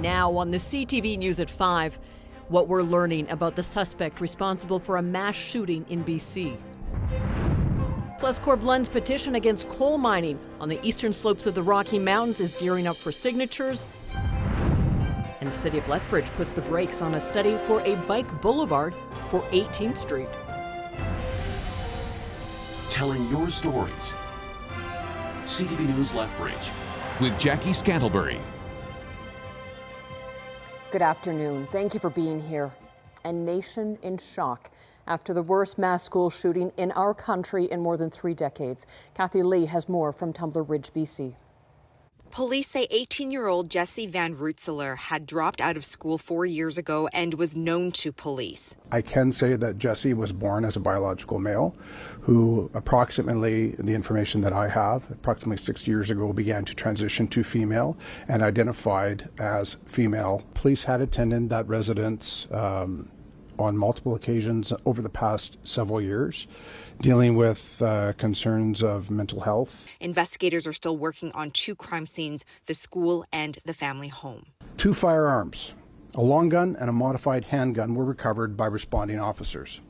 now on the CTV News at 5. What we're learning about the suspect responsible for a mass shooting in BC. Plus, Corblund's petition against coal mining on the eastern slopes of the Rocky Mountains is gearing up for signatures. And the city of Lethbridge puts the brakes on a study for a bike boulevard for 18th Street. Telling your stories. CTV News Lethbridge with Jackie Scantlebury. Good afternoon. Thank you for being here. A nation in shock after the worst mass school shooting in our country in more than 3 decades. Kathy Lee has more from Tumbler Ridge, BC. Police say 18-year-old Jesse Van Roetseler had dropped out of school 4 years ago and was known to police. I can say that Jesse was born as a biological male who approximately, the information that I have, approximately 6 years ago began to transition to female and identified as female. Police had attended that residence on multiple occasions over the past several years, dealing with concerns of mental health. Investigators are still working on 2 crime scenes, the school and the family home. 2 firearms, a long gun and a modified handgun, were recovered by responding officers.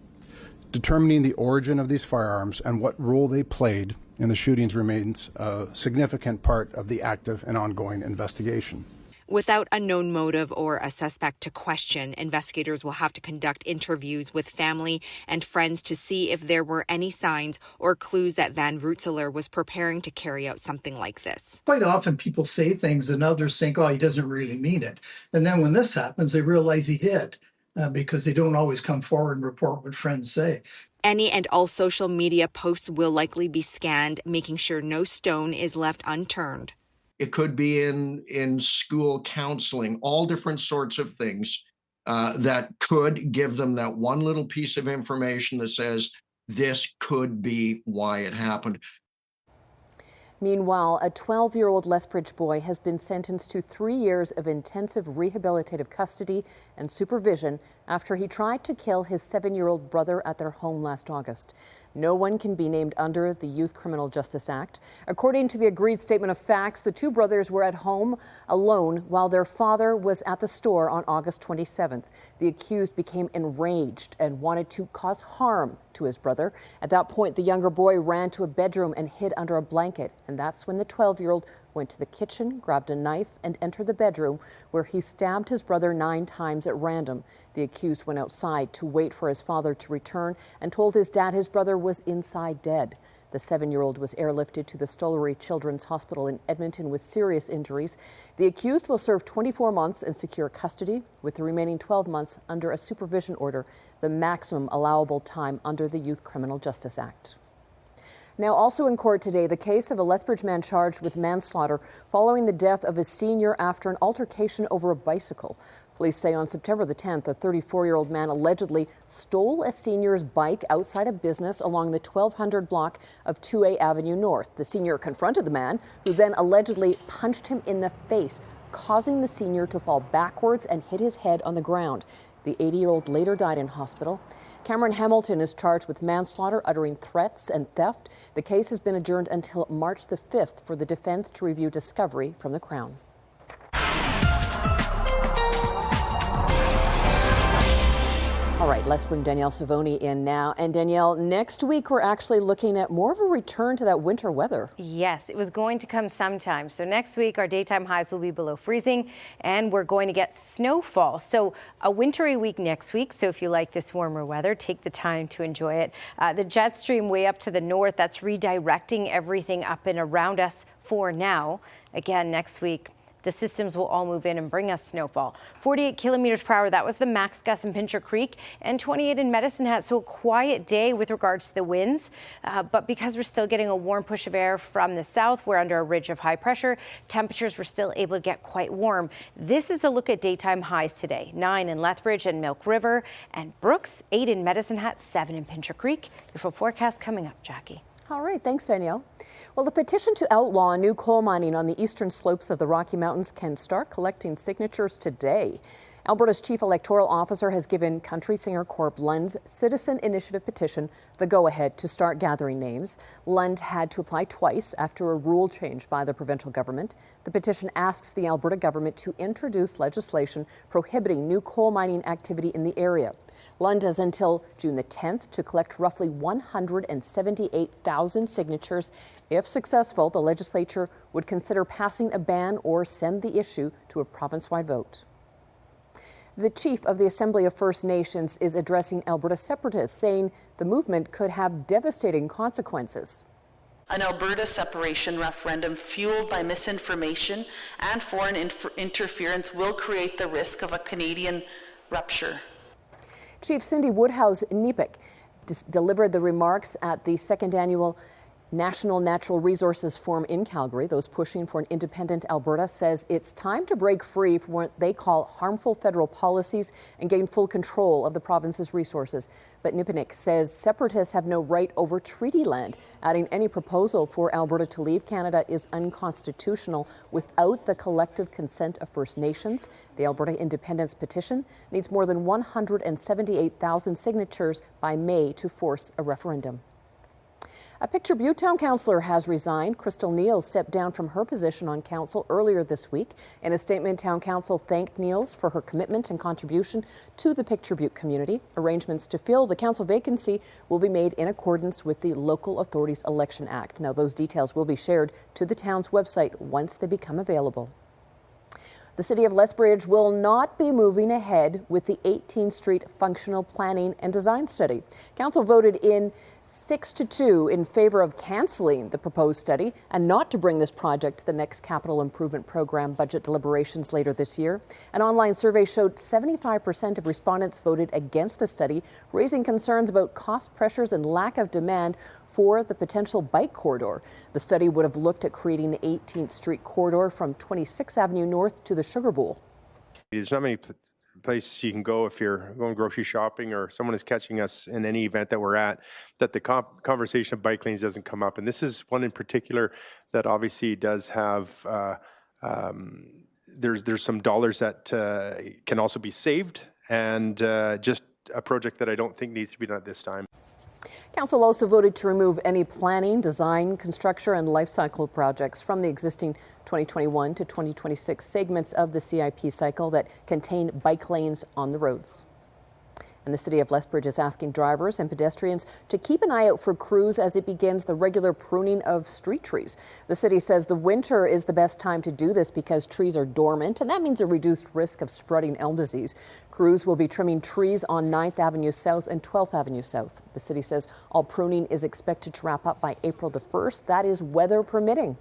Determining the origin of these firearms and what role they played in the shootings remains a significant part of the active and ongoing investigation. Without a known motive or a suspect to question, investigators will have to conduct interviews with family and friends to see if there were any signs or clues that Van Roetseler was preparing to carry out something like this. Quite often people say things and others think, oh, he doesn't really mean it. And then when this happens, they realize he did because they don't always come forward and report what friends say. Any and all social media posts will likely be scanned, making sure no stone is left unturned. It could be in school counseling, all different sorts of things that could give them that one little piece of information that says this could be why it happened. Meanwhile, a 12-year-old Lethbridge boy has been sentenced to 3 years of intensive rehabilitative custody and supervision after he tried to kill his 7-year-old brother at their home last August. No one can be named under the Youth Criminal Justice Act. According to the agreed statement of facts, the 2 brothers were at home alone while their father was at the store on August 27th. The accused became enraged and wanted to cause harm to his brother. At that point, the younger boy ran to a bedroom and hid under a blanket. And that's when the 12-year-old went to the kitchen, grabbed a knife, and entered the bedroom, where he stabbed his brother 9 times at random. The accused went outside to wait for his father to return and told his dad his brother was inside dead. The 7-year-old was airlifted to the Stollery Children's Hospital in Edmonton with serious injuries. The accused will serve 24 months in secure custody, with the remaining 12 months under a supervision order, the maximum allowable time under the Youth Criminal Justice Act. Now, also in court today, the case of a Lethbridge man charged with manslaughter following the death of a senior after an altercation over a bicycle. Police say on September the 10th, a 34-year-old man allegedly stole a senior's bike outside a business along the 1200 block of 2A Avenue North. The senior confronted the man, who then allegedly punched him in the face, causing the senior to fall backwards and hit his head on the ground. The 80-year-old later died in hospital. Cameron Hamilton is charged with manslaughter, uttering threats and theft. The case has been adjourned until March the 5th for the defense to review discovery from the Crown. All right, let's bring Danielle Savoni in now. And Danielle, next week we're actually looking at more of a return to that winter weather. Yes, it was going to come sometime. So next week our daytime highs will be below freezing and we're going to get snowfall. So a wintry week next week. So if you like this warmer weather, take the time to enjoy it. The jet stream way up to the north, that's redirecting everything up and around us for now. Again, next week, the systems will all move in and bring us snowfall. 48 kilometers per hour, that was the max gust in Pincher Creek, and 28 in Medicine Hat. So a quiet day with regards to the winds. But because we're still getting a warm push of air from the south, we're under a ridge of high pressure. Temperatures were still able to get quite warm. This is a look at daytime highs today. 9 in Lethbridge and Milk River and Brooks, 8 in Medicine Hat, 7 in Pincher Creek. Your full forecast coming up, Jackie. All right, thanks, Danielle. Well, the petition to outlaw new coal mining on the eastern slopes of the Rocky Mountains can start collecting signatures today. Alberta's chief electoral officer has given country singer Corp Lund's citizen initiative petition the go-ahead to start gathering names. Lund had to apply twice after a rule change by the provincial government. The petition asks the Alberta government to introduce legislation prohibiting new coal mining activity in the area. Lund has until June the 10th to collect roughly 178,000 signatures. If successful, the legislature would consider passing a ban or send the issue to a province-wide vote. The chief of the Assembly of First Nations is addressing Alberta separatists, saying the movement could have devastating consequences. An Alberta separation referendum fueled by misinformation and foreign interference will create the risk of a Canadian rupture. Chief Cindy Woodhouse-Nepik delivered the remarks at the second annual National Natural Resources Forum in Calgary. Those pushing for an independent Alberta says it's time to break free from what they call harmful federal policies and gain full control of the province's resources. But Nepik says separatists have no right over treaty land, adding any proposal for Alberta to leave Canada is unconstitutional without the collective consent of First Nations. The Alberta Independence petition needs more than 178,000 signatures by May to force a referendum. A Picture Butte Town councillor has resigned. Crystal Neals stepped down from her position on council earlier this week. In a statement, Town Council thanked Neals for her commitment and contribution to the Picture Butte community. Arrangements to fill the council vacancy will be made in accordance with the Local Authorities Election Act. Now, those details will be shared to the town's website once they become available. The City of Lethbridge will not be moving ahead with the 18th Street Functional Planning and Design Study. Council voted in 6-2 in favor of cancelling the proposed study and not to bring this project to the next capital improvement program budget deliberations later this year. An online survey showed 75% of respondents voted against the study, raising concerns about cost pressures and lack of demand for the potential bike corridor. The study would have looked at creating the 18th Street corridor from 26th Avenue North to the Sugar Bowl. There's not many places you can go if you're going grocery shopping or someone is catching us in any event that we're at, that the conversation of bike lanes doesn't come up. And this is one in particular that obviously does have, there's some dollars that can also be saved, and just a project that I don't think needs to be done at this time. Council also voted to remove any planning, design, construction and life cycle projects from the existing 2021 to 2026 segments of the CIP cycle that contain bike lanes on the roads. And the City of Lethbridge is asking drivers and pedestrians to keep an eye out for crews as it begins the regular pruning of street trees. The city says the winter is the best time to do this because trees are dormant, and that means a reduced risk of spreading elm disease. Crews will be trimming trees on 9th Avenue South and 12th Avenue South. The city says all pruning is expected to wrap up by April the 1st. That is weather permitting.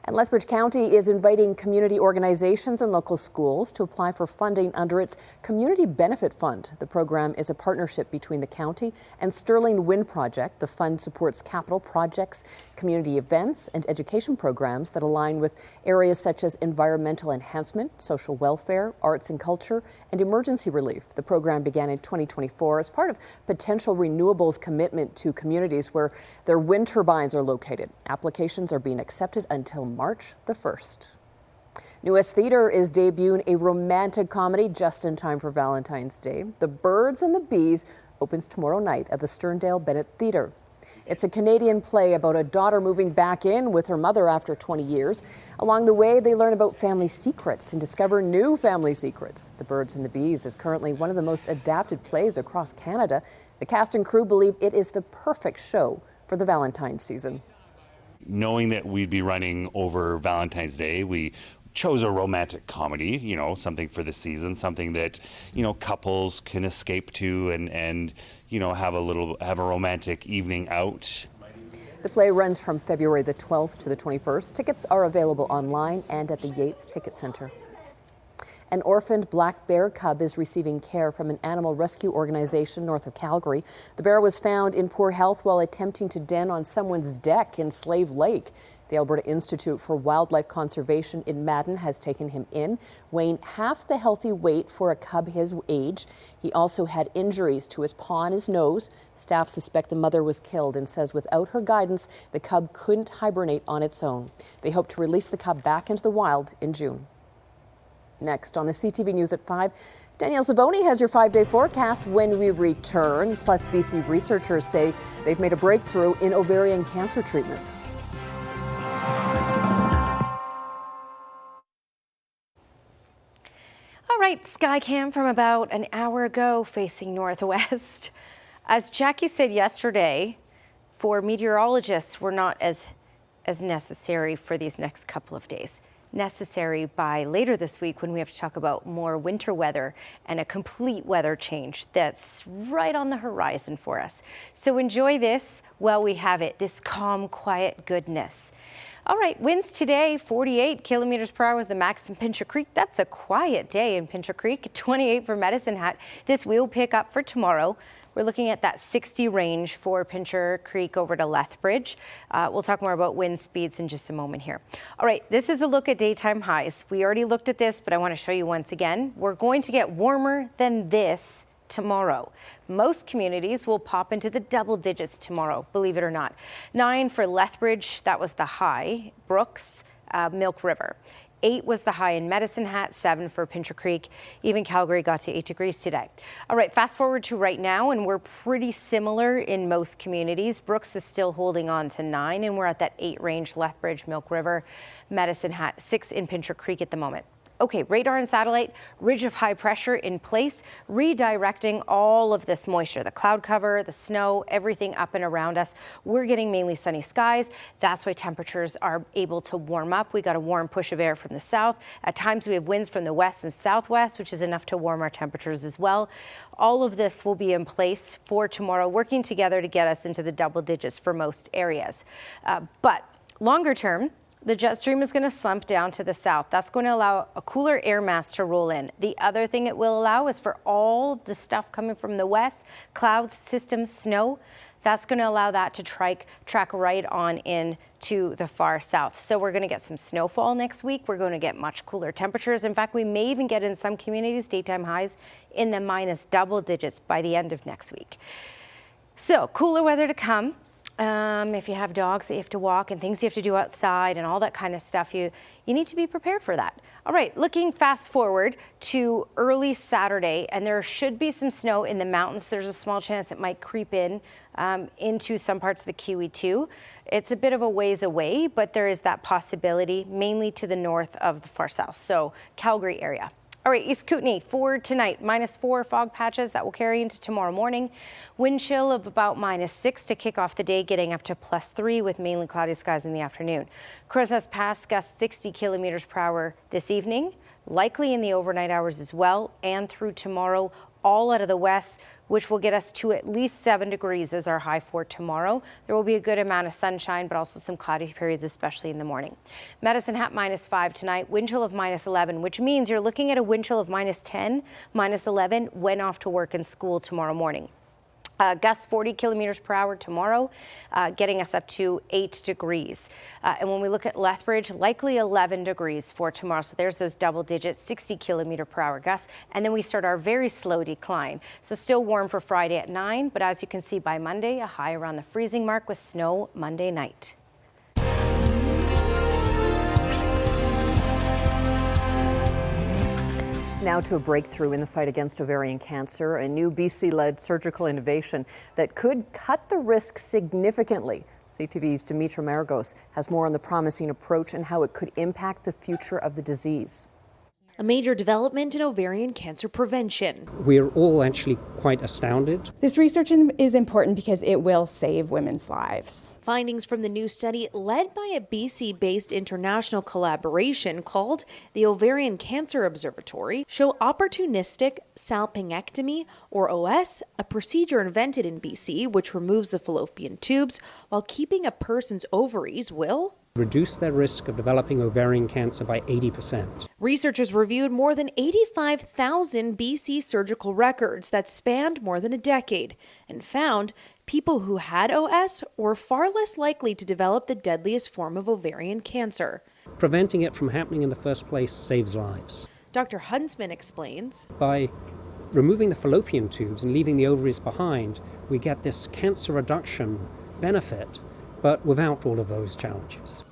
And Lethbridge County is inviting community organizations and local schools to apply for funding under its Community Benefit Fund. The program is a partnership between the county and Sterling Wind Project. The fund supports capital projects, community events, and education programs that align with areas such as environmental enhancement, social welfare, arts and culture, and emergency relief. The program began in 2024 as part of potential renewables commitment to communities where their wind turbines are located. Applications are being accepted until March the 1st. New West Theatre is debuting a romantic comedy just in time for Valentine's Day. The Birds and the Bees opens tomorrow night at the Sterndale Bennett Theatre. It's a Canadian play about a daughter moving back in with her mother after 20 years. Along the way, they learn about family secrets and discover new family secrets. The Birds and the Bees is currently one of the most adapted plays across Canada. The cast and crew believe it is the perfect show for the Valentine's season. Knowing that we'd be running over Valentine's Day, we chose a romantic comedy, you know, something for the season, something that, you know, couples can escape to and you know, have a romantic evening out. The play runs from February the 12th to the 21st. Tickets are available online and at the Yates Ticket Center. An orphaned black bear cub is receiving care from an animal rescue organization north of Calgary. The bear was found in poor health while attempting to den on someone's deck in Slave Lake. The Alberta Institute for Wildlife Conservation in Madden has taken him in, weighing half the healthy weight for a cub his age. He also had injuries to his paw and his nose. Staff suspect the mother was killed and says without her guidance, the cub couldn't hibernate on its own. They hope to release the cub back into the wild in June. Next on the CTV News at 5, Danielle Savoni has your 5-day forecast when we return. Plus, BC researchers say they've made a breakthrough in ovarian cancer treatment. All right, Skycam from about an hour ago facing northwest. As Jackie said yesterday, for meteorologists, we're not as necessary for these next couple of days. Necessary by later this week when we have to talk about more winter weather and a complete weather change that's right on the horizon for us. So enjoy this while we have it, this calm, quiet goodness. All right, winds today, 48 kilometers per hour is the max in Pincher Creek. That's a quiet day in Pincher Creek, 28 for Medicine Hat. This will pick up for tomorrow. We're looking at that 60 range for Pincher Creek over to Lethbridge. We'll talk more about wind speeds in just a moment here. All right, this is a look at daytime highs. We already looked at this, but I want to show you once again. We're going to get warmer than this tomorrow. Most communities will pop into the double digits tomorrow, believe it or not. 9 for Lethbridge, that was the high. Brooks, Milk River. 8 was the high in Medicine Hat, 7 for Pincher Creek. Even Calgary got to 8 degrees today. All right, fast forward to right now, and we're pretty similar in most communities. Brooks is still holding on to 9, and we're at that 8 range. Lethbridge, Milk River, Medicine Hat, 6 in Pincher Creek at the moment. Okay, radar and satellite, ridge of high pressure in place, redirecting all of this moisture, the cloud cover, the snow, everything up and around us. We're getting mainly sunny skies. That's why temperatures are able to warm up. We got a warm push of air from the south. At times we have winds from the west and southwest, which is enough to warm our temperatures as well. All of this will be in place for tomorrow, working together to get us into the double digits for most areas. But longer term, the jet stream is going to slump down to the south. That's going to allow a cooler air mass to roll in. The other thing it will allow is for all the stuff coming from the west, clouds, systems, snow, that's going to allow that to track right on in to the far south. So we're going to get some snowfall next week. We're going to get much cooler temperatures. In fact, we may even get in some communities daytime highs in the minus double digits by the end of next week. So cooler weather to come. If you have dogs that you have to walk and things you have to do outside and all that kind of stuff, you need to be prepared for that. All right, looking fast forward to early Saturday, and there should be some snow in the mountains. There's a small chance it might creep in into some parts of the Kiwi too. It's a bit of a ways away, but there is that possibility, mainly to the north of the far south, so Calgary area. All right, East Kootenay for tonight, -4 fog patches that will carry into tomorrow morning. Wind chill of about -6 to kick off the day, getting up to +3 with mainly cloudy skies in the afternoon. Crozes Pass gusts 60 kilometers per hour this evening, likely in the overnight hours as well, and through tomorrow, all out of the west, which will get us to at least 7 degrees as our high for tomorrow. There will be a good amount of sunshine, but also some cloudy periods, especially in the morning. Medicine Hat -5 tonight, wind chill of -11, which means you're looking at a wind chill of -10, -11 when off to work and school tomorrow morning. Gusts 40 kilometers per hour tomorrow, getting us up to 8 degrees. And when we look at Lethbridge, likely 11 degrees for tomorrow. So there's those double digits, 60 kilometer per hour gusts. And then we start our very slow decline. So still warm for Friday at 9, but as you can see by Monday, a high around the freezing mark with snow Monday night. Now to a breakthrough in the fight against ovarian cancer, a new BC-led surgical innovation that could cut the risk significantly. CTV's Dimitra Maragos has more on the promising approach and how it could impact the future of the disease. A major development in ovarian cancer prevention. We're all actually quite astounded. This research is important because it will save women's lives. Findings from the new study, led by a BC-based international collaboration called the Ovarian Cancer Observatory, show opportunistic salpingectomy, or OS, a procedure invented in BC which removes the fallopian tubes while keeping a person's ovaries will reduce their risk of developing ovarian cancer by 80%. Researchers reviewed more than 85,000 BC surgical records that spanned more than a decade and found people who had OS were far less likely to develop the deadliest form of ovarian cancer. Preventing it from happening in the first place saves lives. Dr. Huntsman explains. By removing the fallopian tubes and leaving the ovaries behind, we get this cancer reduction benefit, but without all of those challenges.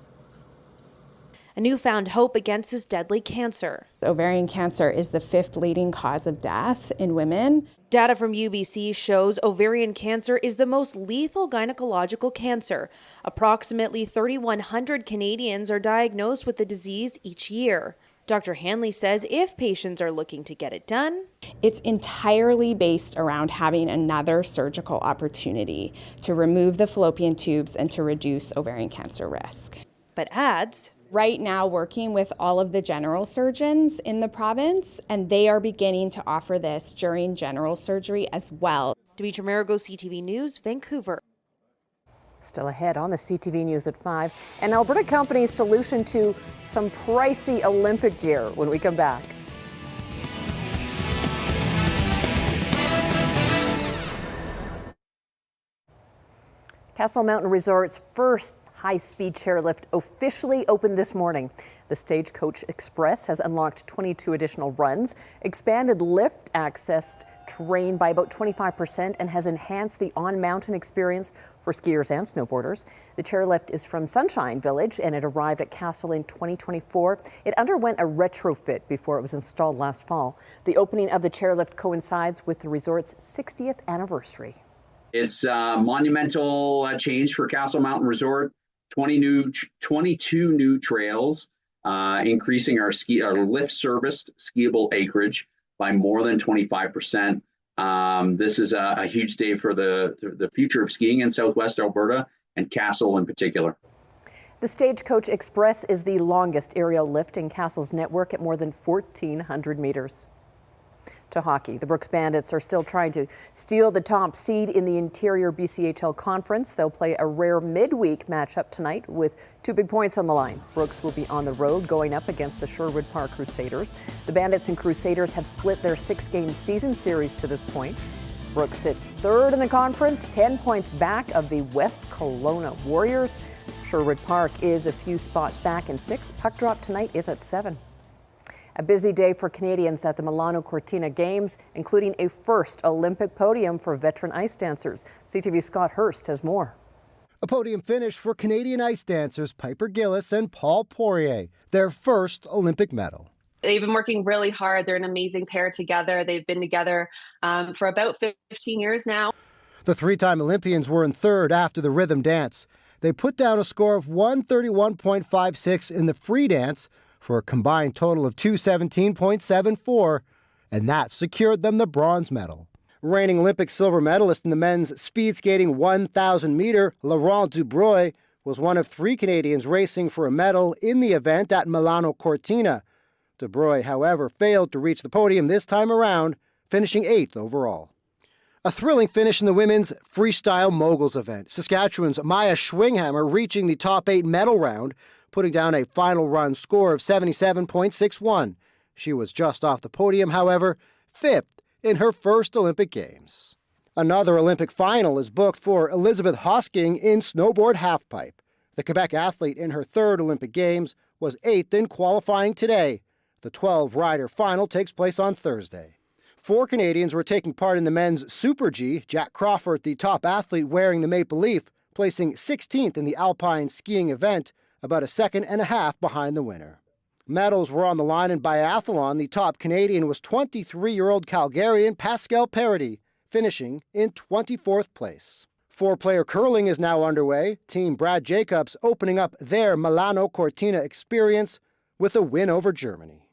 a newfound hope against this deadly cancer. Ovarian cancer is the 5th leading cause of death in women. Data from UBC shows ovarian cancer is the most lethal gynecological cancer. Approximately 3,100 Canadians are diagnosed with the disease each year. Dr. Hanley says if patients are looking to get it done, it's entirely based around having another surgical opportunity to remove the fallopian tubes and to reduce ovarian cancer risk. But adds, right now working with all of the general surgeons in the province, and they are beginning to offer this during general surgery as well. Demetra Marigo, CTV News, Vancouver. Still ahead on the CTV News at 5, an Alberta company's solution to some pricey Olympic gear when we come back. Castle Mountain Resort's first high-speed chairlift officially opened this morning. The Stagecoach Express has unlocked 22 additional runs, expanded lift access terrain by about 25%, and has enhanced the on-mountain experience for skiers and snowboarders. The chairlift is from Sunshine Village and it arrived at Castle in 2024. It underwent a retrofit before it was installed last fall. The opening of the chairlift coincides with the resort's 60th anniversary. It's a monumental change for Castle Mountain Resort. 22 new trails, increasing our lift serviced skiable acreage by more than 25%. This is a huge day for the future of skiing in Southwest Alberta and Castle in particular. The Stagecoach Express is the longest aerial lift in Castle's network at more than 1,400 meters. To hockey, the Brooks Bandits are still trying to steal the top seed in the interior BCHL conference. They'll play a rare midweek matchup tonight with 2 big points on the line. Brooks will be on the road going up against the Sherwood Park Crusaders. The Bandits and Crusaders have split their 6-game season series to this point. Brooks sits 3rd in the conference, 10 points back of the West Kelowna Warriors. Sherwood Park is a few spots back in 6th. Puck drop tonight is at 7. A busy day for Canadians at the Milano Cortina Games, including a first Olympic podium for veteran ice dancers. CTV's Scott Hurst has more. A podium finish for Canadian ice dancers Piper Gillis and Paul Poirier, their first Olympic medal. They've been working really hard. They're an amazing pair together. They've been together for about 15 years now. The 3-time Olympians were in 3rd after the rhythm dance. They put down a score of 131.56 in the free dance, for a combined total of 217.74, and that secured them the bronze medal. Reigning Olympic silver medalist in the men's speed skating 1,000-meter, Laurent Dubreuil, was one of 3 Canadians racing for a medal in the event at Milano Cortina. Dubreuil, however, failed to reach the podium this time around, finishing 8th overall. A thrilling finish in the women's freestyle moguls event. Saskatchewan's Maya Schwinghammer reaching the top 8 medal round, putting down a final run score of 77.61. She was just off the podium, however, 5th in her first Olympic Games. Another Olympic final is booked for Elizabeth Hosking in snowboard halfpipe. The Quebec athlete in her 3rd Olympic Games was 8th in qualifying today. The 12-rider final takes place on Thursday. 4 Canadians were taking part in the men's Super G. Jack Crawford, the top athlete wearing the maple leaf, placing 16th in the alpine skiing event, about a second and a half behind the winner. Medals were on the line in biathlon. The top Canadian was 23-year-old Calgarian Pascal Parody, finishing in 24th place. 4-player curling is now underway. Team Brad Jacobs opening up their Milano Cortina experience with a win over Germany.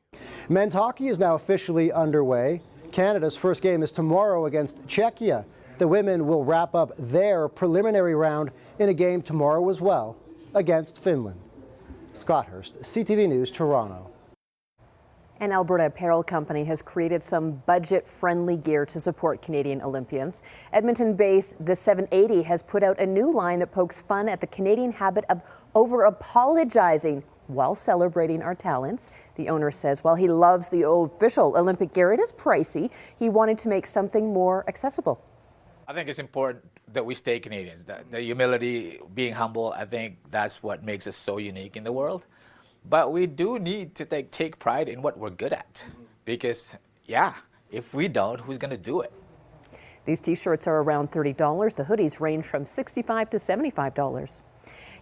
Men's hockey is now officially underway. Canada's first game is tomorrow against Czechia. The women will wrap up their preliminary round in a game tomorrow as well, against Finland. Scott Hurst, CTV News, Toronto. An Alberta apparel company has created some budget-friendly gear to support Canadian Olympians. Edmonton-based The 780 has put out a new line that pokes fun at the Canadian habit of over-apologizing while celebrating our talents. The owner says while he loves the official Olympic gear, it is pricey. He wanted to make something more accessible. I think it's important that we stay Canadians. The humility, being humble, I think that's what makes us so unique in the world. But we do need to take pride in what we're good at. Because, yeah, if we don't, who's going to do it? These T-shirts are around $30. The hoodies range from $65 to $75.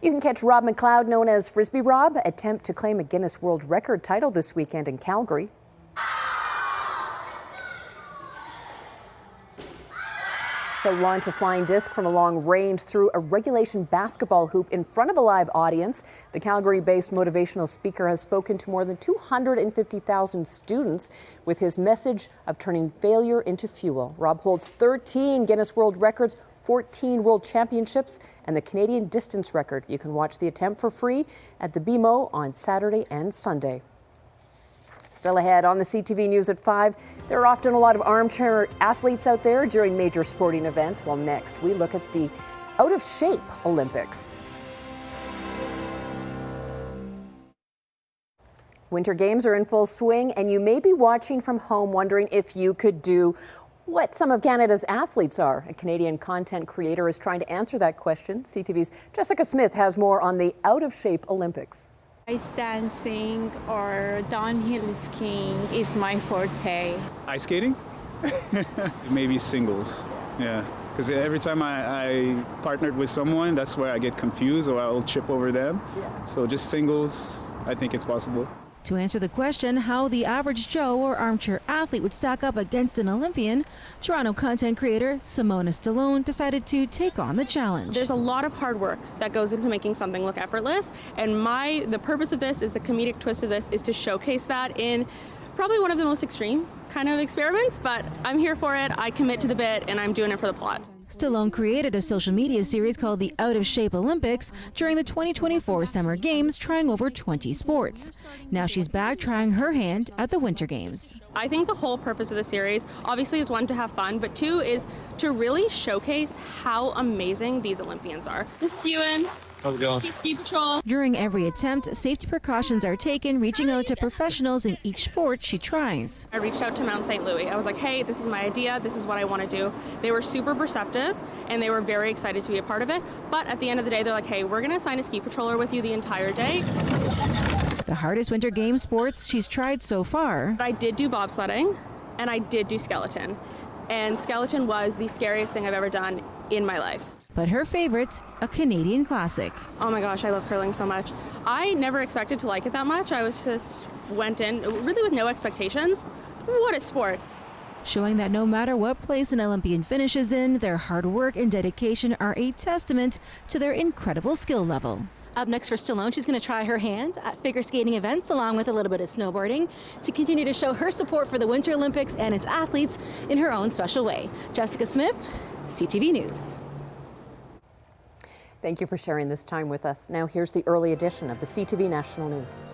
You can catch Rob McLeod, known as Frisbee Rob, attempt to claim a Guinness World Record title this weekend in Calgary. He'll launch a flying disc from a long range through a regulation basketball hoop in front of a live audience. The Calgary-based motivational speaker has spoken to more than 250,000 students with his message of turning failure into fuel. Rob holds 13 Guinness World Records, 14 World Championships, and the Canadian distance record. You can watch the attempt for free at the BMO on Saturday and Sunday. Still ahead on the CTV News at 5, there are often a lot of armchair athletes out there during major sporting events. Well, next we look at the out-of-shape Olympics. Winter Games are in full swing, and you may be watching from home wondering if you could do what some of Canada's athletes are. A Canadian content creator is trying to answer that question. CTV's Jessica Smith has more on the out-of-shape Olympics. Ice dancing or downhill skiing is my forte. Ice skating? Maybe singles, yeah. Because every time I partnered with someone, that's where I get confused or I'll trip over them. Yeah. So just singles, I think it's possible. To answer the question how the average Joe or armchair athlete would stack up against an Olympian, Toronto content creator Simona Stallone decided to take on the challenge. There's a lot of hard work that goes into making something look effortless, and the purpose of this is the comedic twist of this is to showcase that in probably one of the most extreme kind of experiments, but I'm here for it. I commit to the bit and I'm doing it for the plot. Stallone created a social media series called the Out of Shape Olympics during the 2024 Summer Games, trying over 20 sports. Now she's back trying her hand at the Winter Games. I think the whole purpose of the series obviously is one, to have fun, but two is to really showcase how amazing these Olympians are. This is Ewan. How's it going? Ski Patrol. During every attempt, safety precautions are taken, reaching out to professionals in each sport she tries. I reached out to Mount St. Louis. I was like, hey, this is my idea. This is what I want to do. They were super receptive and they were very excited to be a part of it. But at the end of the day, they're like, hey, we're going to assign a ski patroller with you the entire day. The hardest Winter Games sports she's tried so far. I did do bobsledding and I did do skeleton. And skeleton was the scariest thing I've ever done in my life. But her favorite, a Canadian classic. Oh my gosh, I love curling so much. I never expected to like it that much. I went in really with no expectations. What a sport. Showing that no matter what place an Olympian finishes in, their hard work and dedication are a testament to their incredible skill level. Up next for Stallone, she's going to try her hand at figure skating events along with a little bit of snowboarding to continue to show her support for the Winter Olympics and its athletes in her own special way. Jessica Smith, CTV News. Thank you for sharing this time with us. Now here's the early edition of the CTV National News.